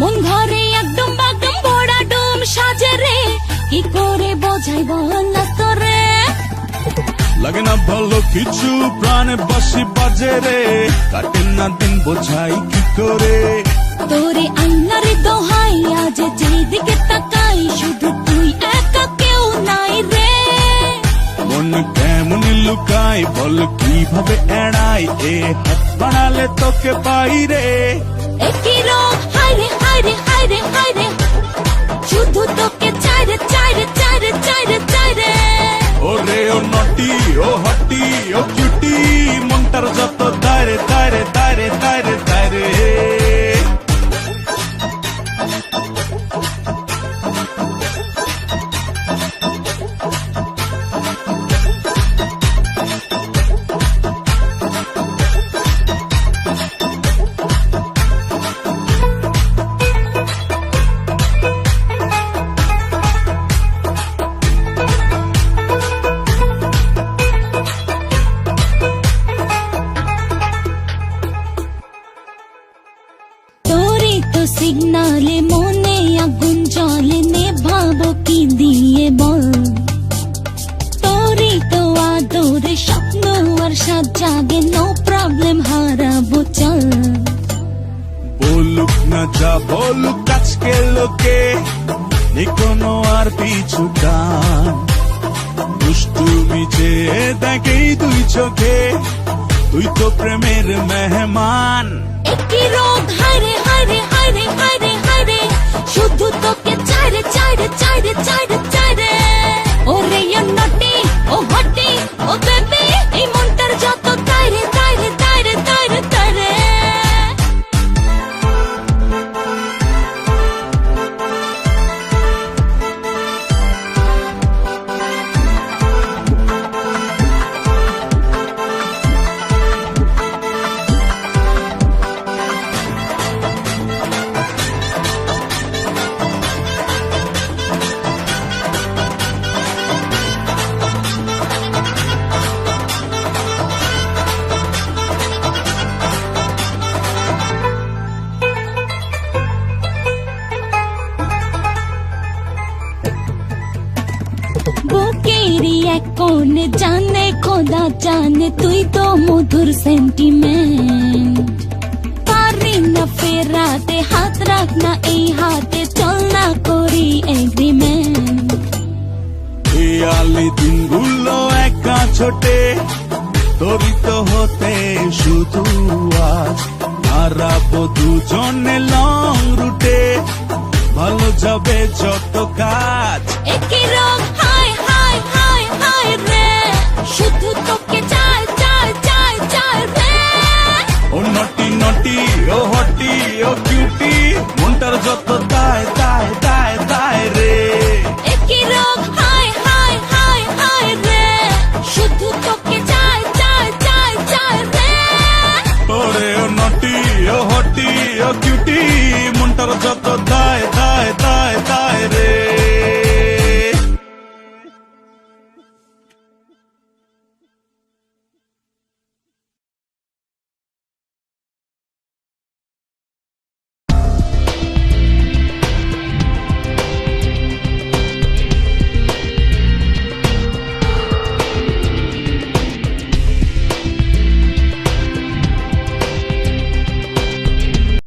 মন ঘরে একদম বাগদম ভরা ডুম সাজে রে, কি করে বোঝাই বল না তোরে। লাগে না ভালো কিছু প্রাণে বাসি বাজে রে, কাটে না দিন বোঝাই কি করে। তোরে আল্লাহর দোহাই আজ যেদিকে তাকাই শুধু তুই একা কেউ নাই রে। মন কেমন লুকাই বল কিভাবে এড়াই, এ হাত বাড়ালে তোকে পাই রে। একই রোগ হায়রে হায়রে হায়রে হায়রে, শুধু তোকে চাইরে চাইরে চাইরে চাইরে চাইরে। ওরে ও নটি ও হটি ও কিউটি, মনটার যত দায়রে দায়রে দায়রে দায়রে দায়রে। সিগনালে মনে আগুন জ্বলে, নেভাবো কি দিয়ে বল। তোরই তো আদরে স্বপ্ন আর সাত জাগে, নো প্রবলেম হারাবো চল। বলুক না যা বলুক আজকে লোকে, নেই কোনো আর পিছু টান। দুষ্টুমি চেয়ে দেখেই দুই চোখে, তুই তো প্রেমের মেহমান। একই রোগ হায়রে হায়রে হায়রে হায়রে হায়রে, শুধু তোকে চাইরে চাইরে চাইরে চাইরে চাইরে। ওরে ও নটি ও হটি ও বেবি, এই মনটার যত তাইরে তাইরে তাইরে তাইরে তাইরে। বুকেরই এক কোণে জানে খোদা জানে, তুই তো মধুর সেন্টিমেন্ট। পারি না ফেরাতে হাত রাখ না এই হাতে, চল না করি এগ্রিমেন্ট। খেয়ালি দিনগুলো একা ছোটে, তোরই তো হতে শুধু আজ। হারাবো দুজনে লং রুটে, ভালো যাবে যত কাজ। একই রোগ হায় হায় হায় হায় রে, শুধু তোকে চাই চাই চাই চাই রে। ও নটি নটি ও হটি ও কিউটি, মনটার যত দায় দায় দায় দায় রে। একই রোগ হায় হায় হায় হায় রে, শুধু তোকে চাই চাই চাই চাই রে। ওরে ও নটি ও হটি ও কিউটি, মনটার যত দায়